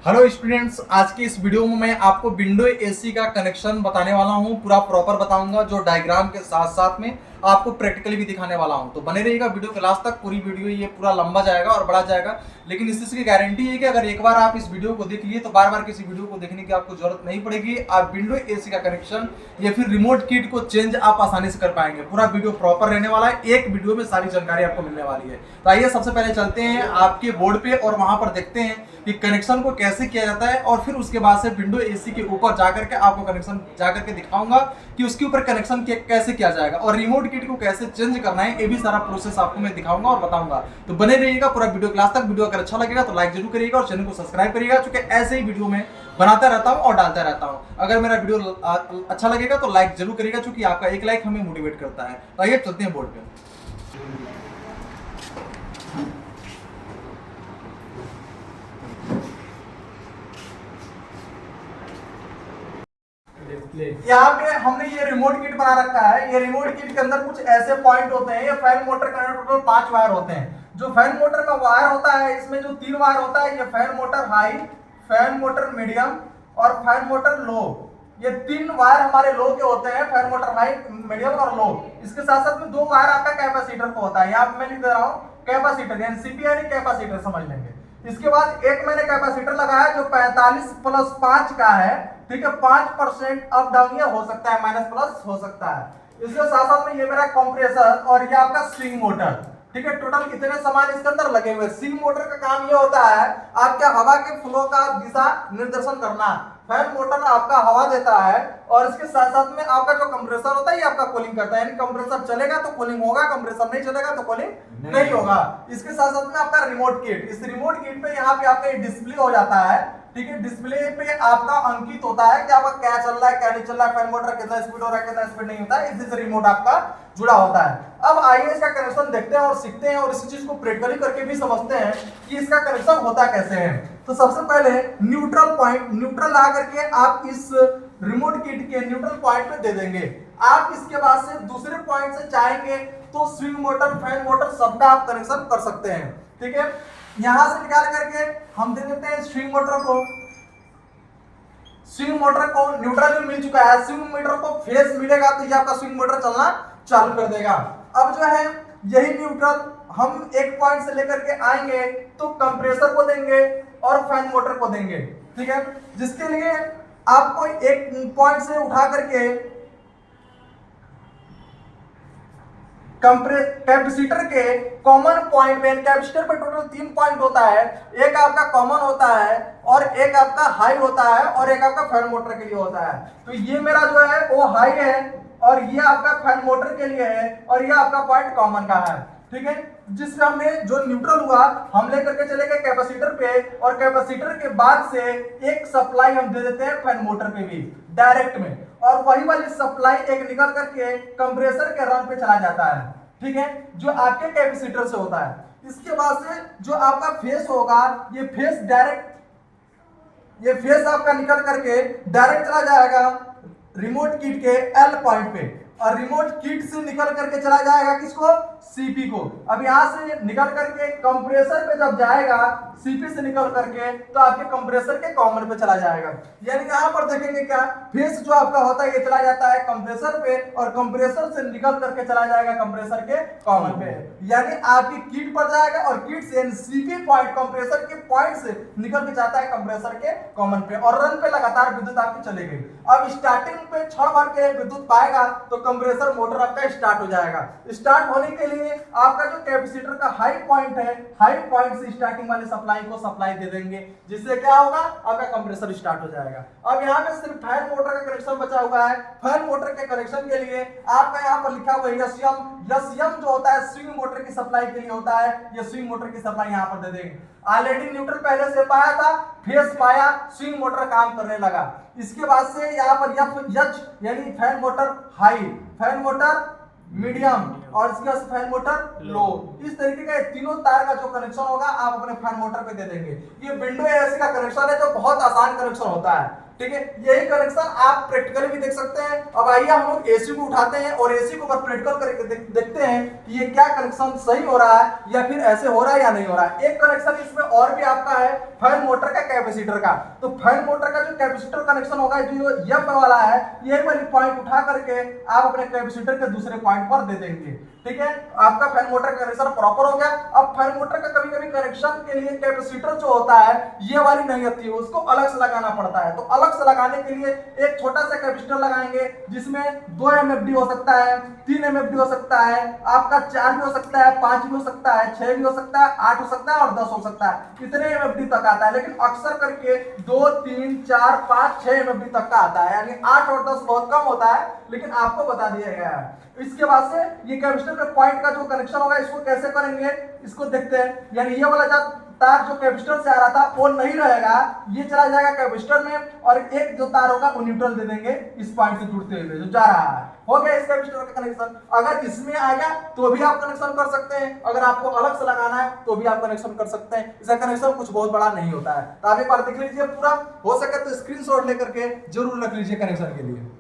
Hello students, आज की इस वीडियो में मैं आपको विंडो एसी का कनेक्शन बताने वाला हूं। पूरा प्रॉपर बताऊंगा, जो डायग्राम के साथ साथ में आपको प्रैक्टिकली भी दिखाने वाला हूं। तो बने रहिएगा वीडियो के लास्ट तक। पूरी वीडियो ये पूरा लंबा जाएगा और बड़ा जाएगा, लेकिन इस चीज़ की गारंटी है कि अगर एक बार आप इस वीडियो को देख लिए तो बार बार किसी वीडियो को देखने की आपको जरूरत नहीं पड़ेगी। आप विंडो एसी का कनेक्शन या फिर रिमोट किट को चेंज आप आसानी से कर पाएंगे। पूरा वीडियो प्रॉपर रहने वाला है, एक वीडियो में सारी जानकारी आपको मिलने वाली है। तो आइए सबसे पहले चलते हैं आपके बोर्ड पे और वहां पर देखते हैं कि कनेक्शन को कैसे किया जाता है, और फिर उसके बाद से विंडो एसी के ऊपर जाकर के आपको कनेक्शन जाकर के दिखाऊंगा कि उसके ऊपर कनेक्शन कैसे किया जाएगा और रिमोट किट को कैसे चेंज करना है। ये भी सारा प्रोसेस आपको मैं दिखाऊंगा और बताऊंगा। तो बने रहिएगा पूरा वीडियो क्लास तक। वीडियो अगर अच्छा लगेगा तो लाइक जरूर करिएगा और चैनल को सब्सक्राइब करिएगा, क्योंकि ऐसे ही वीडियो में बनाता रहता हूं और डालता रहता हूं। अगर मेरा वीडियो अच्छा लगेगा तो लाइक जरूर करिएगा, क्योंकि आपका एक लाइक हमें मोटिवेट करता है। तो आइए चलते हैं बोर्ड पे। यहाँ पे हमने ये रिमोट किट बना रखा है। ये रिमोट किट के अंदर कुछ ऐसे पॉइंट होते हैं। ये फैन मोटर का टोटल 5 वायर होते हैं। जो फैन मोटर का वायर होता है, इसमें जो 3 वायर होता है, ये fan motor high, fan motor medium और फैन मोटर लो। ये 3 वायर हमारे लो के होते हैं, फैन मोटर हाई, मीडियम और लो। इसके साथ साथ में 2 वायर आपका कैपेसिटर को होता है। यहाँ पे मैं लिख दे रहा हूँ कैपेसिटर, यानी सीपी यानी कैपेसिटर समझ लेंगे। इसके बाद एक मैंने कैपेसिटर लगाया जो 45 प्लस 5 का है। ठीक है, 5% अप डाउन ये हो सकता है, माइनस प्लस हो सकता है। इसके साथ साथ में ये मेरा कंप्रेसर और ये आपका स्विंग मोटर। ठीक है, टोटल कितने सामान इसके अंदर लगे हुए। स्विंग मोटर का काम ये होता है आपके हवा के फ्लो का दिशा निर्देशन करना। फैन मोटर आपका हवा देता है और इसके साथ साथ में आपका जो कंप्रेसर होता है ये आपका कूलिंग करता है। यानी कंप्रेसर चलेगा तो कूलिंग होगा, कंप्रेसर नहीं चलेगा तो कूलिंग नहीं होगा। इसके साथ साथ में आपका रिमोट किट, इस रिमोट किट पे यहाँ पे आपका डिस्प्ले हो जाता है। ठीक है, डिस्प्ले पे आपका अंकित होता है कि आपका क्या चल रहा है, क्या नहीं चल रहा है, फैन मोटर कितना स्पीड हो रहा है, कितना स्पीड नहीं होता है। इससे रिमोट आपका जुड़ा होता है। अब आइए इसका कनेक्शन देखते हैं और सीखते हैं और इस चीज को प्रैक्टिकली करके भी समझते हैं कि इसका कनेक्शन होता कैसे है। तो सबसे पहले न्यूट्रल पॉइंट, न्यूट्रल ला करके आप इस रिमोट किट के न्यूट्रल पॉइंट पे दे देंगे। आप इसके बाद से दूसरे पॉइंट से चाहेंगे तो स्विंग मोटर, फैन मोटर सबका आप कनेक्शन कर सकते हैं। ठीक है, यहां से निकाल करके हम दे देते हैं स्विंग मोटर को। स्विंग मोटर को न्यूट्रल मिल चुका है। स्विंग मोटर को फेस मिलेगा तो ये आपका स्विंग मोटर चलना चालू कर देगा। अब जो है यही न्यूट्रल हम एक पॉइंट से लेकर के आएंगे तो कंप्रेसर को देंगे और फैन मोटर को देंगे। ठीक है, जिसके लिए आपको एक पॉइंट से उठा करके कैपेसिटर के कॉमन पॉइंट में, कैपेसिटर पे टोटल 3 पॉइंट होता है। एक आपका कॉमन होता है और एक आपका हाई होता है और एक आपका फैन मोटर के लिए होता है। तो ये मेरा जो है वो हाई है और ये आपका फैन मोटर के लिए है और ये आपका पॉइंट कॉमन का है। ठीक है, जिससे हमने जो न्यूट्रल हुआ हम लेकर के चले गए कैपेसिटर पे और कैपेसिटर के बाद से एक सप्लाई हम दे देते हैं फैन मोटर पे भी डायरेक्ट में, और वही वाली सप्लाई एक निकल करके कंप्रेसर के रन पे चला जाता है। ठीक है, जो आपके कैपेसिटर से होता है। इसके बाद से जो आपका फेस होगा, ये फेस डायरेक्ट, ये फेस आपका निकल करके डायरेक्ट चला जाएगा रिमोट किट के एल पॉइंट पे, और रिमोट किट से निकल करके चला जाएगा किसको, सीपी को। अब यहां से निकल करके कंप्रेसर पे जब जाएगा सीपी से निकल करके तो आपके कंप्रेसर के कॉमन पे चला जाएगा। यानी यहां पर देखेंगे क्या, फेस जो आपका होता है ये चला जाता है कंप्रेसर पे और कंप्रेसर से निकल करके चला जाएगा कंप्रेसर के कॉमन पे। यानी आपकी किट पर जाएगा और किट से सीपी पॉइंट, कंप्रेसर के पॉइंट से निकल के जाता है कंप्रेसर के कॉमन पे और रन पे लगातार विद्युत आपकी चलेगी। अब स्टार्टिंग पे क्षण भर के विद्युत पाएगा तो कंप्रेसर मोटर आपका स्टार्ट हो जाएगा। स्टार्ट होने के लिए आपका जो कैपेसिटर का हाई पॉइंट है, हाई पॉइंट से स्टार्टिंग वाले सप्लाई को सप्लाई दे देंगे, जिससे क्या होगा आपका कंप्रेसर स्टार्ट हो जाएगा। अब यहाँ पे सिर्फ फैन मोटर का कनेक्शन बचा हुआ है। फैन मोटर के कनेक्शन के लिए आपका यहाँ पर लिखा हुआ है एसएम जो होता है स्विंग मोटर की सप्लाई के लिए होता है। ये स्विंग मोटर की सप्लाई यहाँ पर दे देंगे। ऑलरेडी न्यूट्रल पहले से पाया था, फेस पाया, स्विंग मोटर काम करने लगा। इसके बाद से यहाँ पर एच यानी fan motor high, fan motor medium और इसके बाद फैन मोटर लो। इस तरीके का तीनों तार का जो कनेक्शन होगा आप अपने फैन मोटर पे दे देंगे। ये विंडो एसी का कनेक्शन है जो बहुत आसान कनेक्शन होता है। ठीक है, यही कनेक्शन आप प्रैक्टिकली भी देख सकते हैं। अब आइए हम लोग एसी को उठाते हैं और एसी को प्रैक्टिकल करके देखते हैं कि ये क्या कनेक्शन सही हो रहा है या फिर ऐसे हो रहा है या नहीं हो रहा है। एक कनेक्शन इसमें और भी आपका है फैन मोटर का, कैपेसिटर का। तो फैन मोटर का जो कैपेसिटर कनेक्शन होगा, जो एफ वाला है, यही वाली पॉइंट उठा करके आप अपने कैपेसिटर के दूसरे पॉइंट पर दे देंगे। ठीक है, आपका फैन मोटर का कनेक्शन प्रॉपर हो गया। अब फैन मोटर का कभी कभी कनेक्शन के लिए कैपेसिटर जो होता है ये वाली नहीं होती है, उसको अलग से लगाना पड़ता है। तो अलग से लगाने के लिए एक छोटा सा कैपेसिटर लगाएंगे जिसमें 2 MFD हो सकता है, 3 MFD हो सकता है, आपका 4 भी हो सकता है, 5 भी हो सकता है, 6 भी हो सकता है, 8 हो सकता है और 10 हो सकता है। इतने MFD तक आता है, लेकिन अक्सर करके 2, 3, 4, 5, 6 MFD तक का आता है, यानी 8 और 10 बहुत कम होता है, लेकिन आपको बता दिया गया है। इसके बाद से ये कैपेसिटर के पॉइंट का जो कनेक्शन होगा इसको कैसे करेंगे, इसको देखते हैं। यानी ये वाला तार जो कैपेसिटर से आ रहा था वो नहीं रहेगा, ये चला जाएगा कैपेसिटर में, और एक जो तार होगा वो न्यूट्रल दे देंगे इस पॉइंट से जुड़ते हुए जो जा रहा है। हो गया इस कैपेसिटर का कनेक्शन। अगर इसमें आ गया तो भी आप कनेक्शन कर सकते हैं, अगर आपको अलग से लगाना है तो भी आप कनेक्शन कर सकते हैं। इसका कनेक्शन कुछ बहुत बड़ा नहीं होता है। तो आप एक बार देख लीजिए पूरा, हो सके तो स्क्रीनशॉट लेकर के जरूर रख लीजिए कनेक्शन के लिए।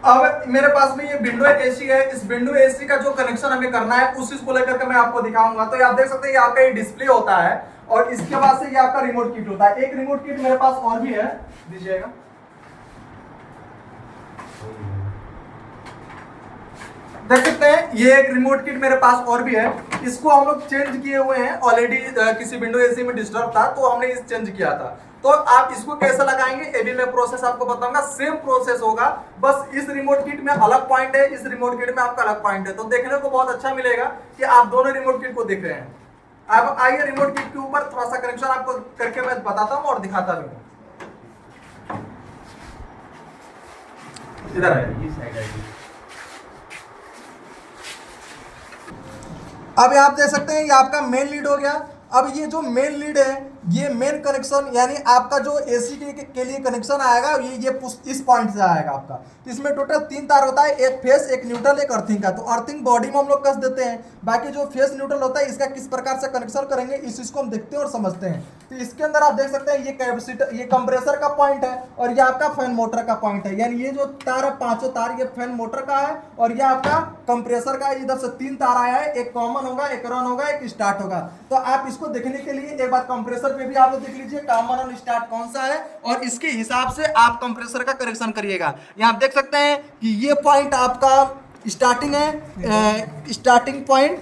अब मेरे पास में ये विंडो एक एसी है, इस विंडो एसी का जो कनेक्शन हमें करना है उस चीज को लेकर के मैं आपको दिखाऊंगा। तो ये आप देख सकते हैं, ये आपका ये डिस्प्ले होता है और इसके बाद से ये आपका रिमोट किट होता है। एक रिमोट किट मेरे पास और भी है, दीजिएगा। देख सकते हैं ये एक रिमोट किट मेरे पास और भी है, इसको हम लोग चेंज किए हुए हैं ऑलरेडी। किसी विंडो एसी में डिस्टर्ब था तो हमने इस चेंज किया था। तो आप इसको कैसे लगाएंगे ये भी मैं प्रोसेस आपको बताऊंगा। सेम प्रोसेस होगा, बस इस रिमोट किट में अलग पॉइंट है, इस रिमोट किट में आपका अलग पॉइंट है। तो देखने को बहुत अच्छा मिलेगा कि आप दोनों रिमोट किट को देख रहे हैं। अब आइए रिमोट किट के ऊपर थोड़ा सा कनेक्शन आपको करके मैं बताता हूँ और दिखाता भी हूँ। इधर है, अब आप देख सकते हैं ये आपका मेन लीड हो गया। अब ये जो मेन लीड है, ये मेन कनेक्शन यानी आपका जो एसी के लिए कनेक्शन आएगा ये इस पॉइंट से आएगा आपका। तो इसमें टोटल 3 तार होता है, एक फेस, एक न्यूट्रल, एक अर्थिंग का। तो अर्थिंग बॉडी में हम लोग कस देते हैं, बाकी जो फेस न्यूट्रल होता है इसका किस प्रकार से कनेक्शन करेंगे इस चीज को हम देखते हैं और समझते हैं। तो इसके अंदर आप देख सकते हैं ये कैपेसिटर, ये कंप्रेसर का पॉइंट है और ये आपका फैन मोटर का पॉइंट है। यानी ये जो तार है, पांचों तार, ये फैन मोटर का है और ये आपका कंप्रेसर का है। इधर से 3 तार आया है, एक कॉमन होगा, एक रन होगा, एक स्टार्ट होगा। तो आप इसको देखने के लिए एक बार कंप्रेसर पे भी आप लोग देख लीजिए कॉमन और स्टार्ट कौन सा है, और इसके हिसाब से आप कंप्रेसर का कनेक्शन करिएगा। यहाँ आप देख सकते हैं कि ये पॉइंट आपका स्टार्टिंग है, starting point,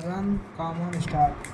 run, common, start.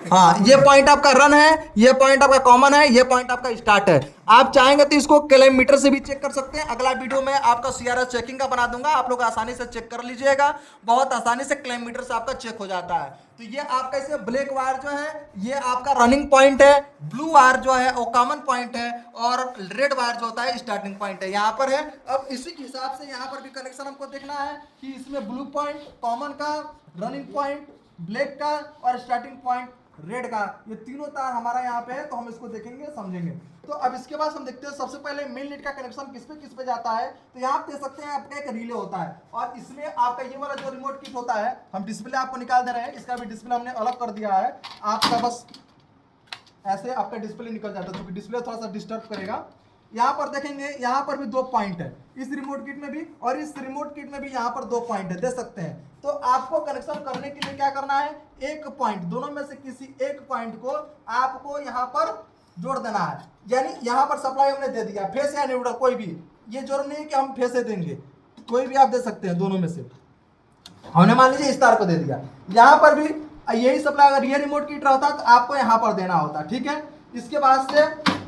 हाँ, ये पॉइंट आपका रन है, ये पॉइंट आपका कॉमन है, ये पॉइंट आपका स्टार्ट है। आप चाहेंगे तो इसको किलोमीटर से भी चेक कर सकते हैं। अगला वीडियो में आपका CRS चेकिंग का बना दूंगा, आप लोग आसानी से चेक कर लीजिएगा। बहुत आसानी से किलोमीटर से आपका चेक हो जाता है। तो ये आपका इसे ब्लैक वायर जो है ये आपका रनिंग पॉइंट है, ब्लू वायर जो है वो कॉमन पॉइंट है, और रेड वायर जो होता है स्टार्टिंग पॉइंट है, यहाँ पर है। अब इसी के हिसाब से यहाँ पर भी कनेक्शन हमको देखना है कि इसमें ब्लू पॉइंट, कॉमन का, रनिंग पॉइंट, ब्लैक का और स्टार्टिंग पॉइंट रेड का, ये तीनों तार हमारा यहाँ पे है। तो हम इसको देखेंगे, समझेंगे। तो अब इसके बाद हम देखते हैं सबसे पहले मेन लीड का कनेक्शन किस पे जाता है। तो यहाँ आप देख सकते हैं आपका एक रिले होता है और इसमें आपका ये वाला जो रिमोट किट होता है, हम डिस्प्ले आपको निकाल दे रहे हैं, इसका भी डिस्प्ले हमने अलग कर दिया है। आपका बस ऐसे आपका डिस्प्ले निकल जाता है क्योंकि डिस्प्ले थोड़ा सा डिस्टर्ब करेगा। यहाँ पर देखेंगे, यहाँ पर भी 2 पॉइंट है, इस रिमोट किट में भी और इस रिमोट किट में भी यहाँ पर 2 पॉइंट है, देख सकते हैं। तो आपको कनेक्शन करने के लिए क्या करना है, एक पॉइंट, दोनों में से किसी एक पॉइंट को आपको यहाँ पर जोड़ देना है। यानी यहाँ पर सप्लाई हमने दे दिया, फेस या न्यूट्रल कोई भी, ये जरूरी नहीं है कि हम फेस से देंगे, कोई भी आप दे सकते हैं दोनों में से। हमने मान लीजिए इस तार को दे दिया, यहाँ पर भी यही सप्लाई, अगर ये रिमोट किट रहता तो आपको यहाँ पर देना होता, ठीक है। इसके बाद से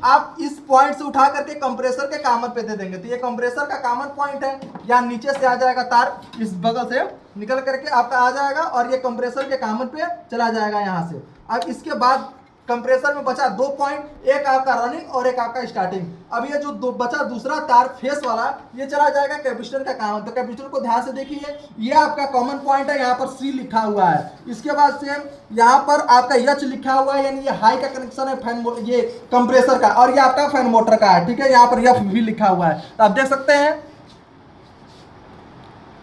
आप इस पॉइंट से उठा करके कंप्रेसर के कॉमन पे दे देंगे। तो ये कंप्रेसर का कॉमन पॉइंट है, यहाँ नीचे से आ जाएगा तार, इस बगल से निकल करके आपका आ जाएगा और ये कंप्रेसर के कॉमन पे चला जाएगा यहाँ से। अब इसके बाद कंप्रेसर में बचा 2 पॉइंट, एक आपका रनिंग और एक आपका स्टार्टिंग। अब ये जो बचा दूसरा तार फेस वाला, ये चला जाएगा कैपेसिटर का कॉमन। तो कैपेसिटर को ध्यान से देखिए, ये आपका कॉमन पॉइंट है, यहाँ पर C लिखा हुआ है। इसके बाद से यहाँ पर आपका H लिखा हुआ है, यानी ये हाई का कनेक्शन है फैन, ये कंप्रेसर का, और ये आपका फैन मोटर का है, ठीक है। यहाँ पर F भी लिखा हुआ है, तो आप देख सकते हैं,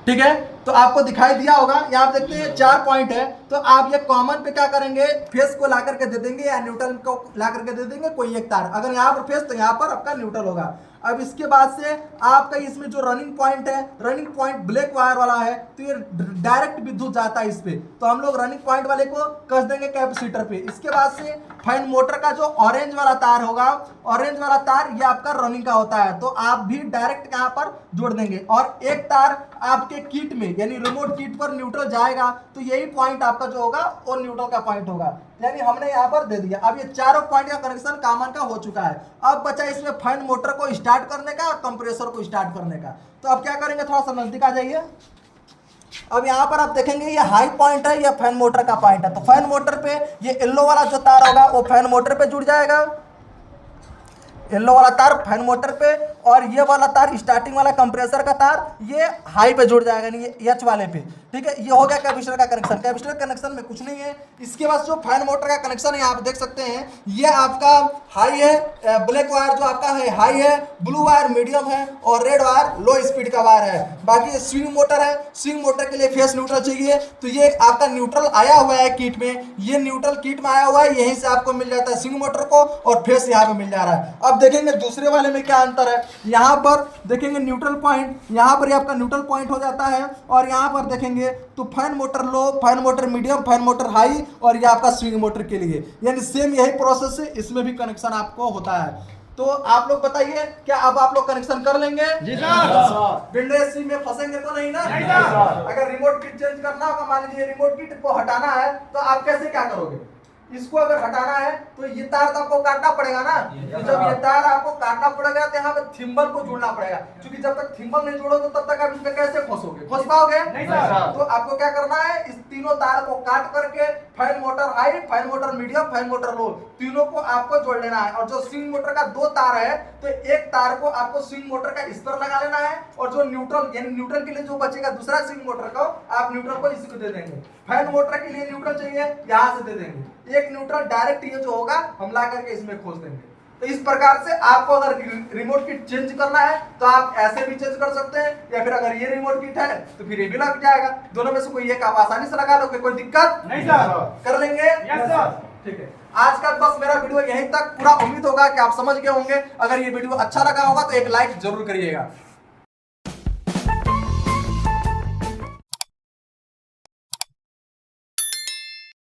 ठीक है। तो आपको दिखाई दिया होगा, यहाँ पे देखते हैं 4 पॉइंट है। तो आप ये कॉमन पे क्या करेंगे, फेस को ला करके दे देंगे या न्यूट्रल को ला करके दे देंगे कोई एक तार। अगर यहाँ पर फेस तो यहाँ पर आपका न्यूट्रल होगा। अब इसके बाद से आपका इसमें जो रनिंग पॉइंट है, रनिंग पॉइंट ब्लैक वायर वाला है, तो ये डायरेक्ट विद्युत जाता है इस पे, तो हम लोग रनिंग पॉइंट वाले को कस देंगे कैपेसिटर पे। इसके बाद से फैन मोटर का जो ऑरेंज वाला तार होगा, ऑरेंज वाला तार ये आपका रनिंग का होता है, तो आप भी डायरेक्ट यहाँ पर जोड़ देंगे। और एक तार आपके किट में यानी रिमोट किट पर न्यूट्रल जाएगा, तो यही पॉइंट आपका जो होगा वो न्यूट्रल का पॉइंट होगा, यानी हमने यहाँ पर दे दिया। अब ये चारों पॉइंट का कनेक्शन कॉमन का हो चुका है। अब बचा इसमें फैन मोटर को स्टार्ट करने का और कंप्रेसर को स्टार्ट करने का। तो अब क्या करेंगे, थोड़ा सा नजदीक आ जाइए। अब यहाँ पर आप देखेंगे ये हाई पॉइंट है, ये फैन मोटर का पॉइंट है। तो फैन मोटर पे ये येलो वाला जो तार होगा वो फैन मोटर पे जुड़ जाएगा, येलो वाला तार फैन मोटर पे, और ये वाला तार स्टार्टिंग वाला कंप्रेसर का तार ये हाई पे जुड़ जाएगा, यानी ये एच वाले पे। ठीक है, ये हो गया कैपेसिटर का कनेक्शन। कैपेसिटर कनेक्शन में कुछ नहीं है। इसके बाद जो फैन मोटर का कनेक्शन है आप देख सकते हैं, ये आपका हाई है, ब्लैक वायर जो आपका है हाई है, ब्लू वायर मीडियम है और रेड वायर लो स्पीड का वायर है। बाकी ये स्विंग मोटर है, स्विंग मोटर के लिए फेस न्यूट्रल चाहिए, तो ये आपका न्यूट्रल आया हुआ है किट में, ये न्यूट्रल किट में आया हुआ है, यहीं से आपको मिल जाता है स्विंग मोटर को, और फेस यहाँ पे मिल जा रहा है। अब देखेंगे दूसरे वाले में क्या अंतर है। यहाँ पर देखेंगे न्यूट्रल पॉइंट, यहाँ पर आपका न्यूट्रल पॉइंट हो जाता है, और यहाँ पर देखेंगे तो fan motor low, fan motor medium, fan motor high, और ये आपका स्विंग मोटर के लिए, यानी सेम यही प्रोसेस है, इसमें भी कनेक्शन आपको होता है। तो आप लोग बताइए, क्या अब आप लोग कनेक्शन कर लेंगे? जी सर। विंडोज में फंसेंगे तो नहीं ना? नहीं सर। अगर रिमोट किट चेंज करना होगा, मान लीजिए रिमोट किट को हटाना है, तो आप कैसे क्या करोगे? इसको अगर हटाना है तो ये तार तो आपको काटना पड़ेगा ना। तो जब ये तार आपको काटना पड़ेगा तो यहाँ पे थिम्बल को जोड़ना पड़ेगा, क्योंकि जब तक थिम्बल नहीं जोड़ोगे तब तक आप इसमें कैसे फंसोगे, फंस पाओगे नहीं सर। तो आपको क्या करना है, इस तीनों तार को काट करके fan motor high, fan motor medium, fan motor low, तीनों को आपको जोड़ लेना है। और जो स्विंग मोटर का 2 तार है, तो एक तार को आपको स्विंग मोटर का इस पर लगा लेना है, और जो न्यूट्रल यानी न्यूट्रल के लिए जो बचेगा दूसरा स्विंग मोटर को, आप न्यूट्रल को इसी को दे देंगे। फैन मोटर के लिए न्यूट्रल चाहिए, यहाँ से दे देंगे। एक न्यूट्रल डायरेक्ट ये जो होगा हम ला करके इसमें खोस देंगे। तो इस प्रकार से आपको अगर रिमोट किट चेंज करना है तो आप ऐसे भी चेंज कर सकते हैं, या फिर अगर ये रिमोट किट है तो फिर ये भी लग जाएगा। दोनों में से कोई एक आप आसानी से लगा लोगे, कोई दिक्कत नहीं सर। कर लेंगे? Yes sir. ठीक है, आज का बस मेरा वीडियो यहीं तक। पूरा उम्मीद होगा कि आप समझ गए होंगे। अगर ये वीडियो अच्छा लगा होगा तो एक लाइक जरूर करिएगा।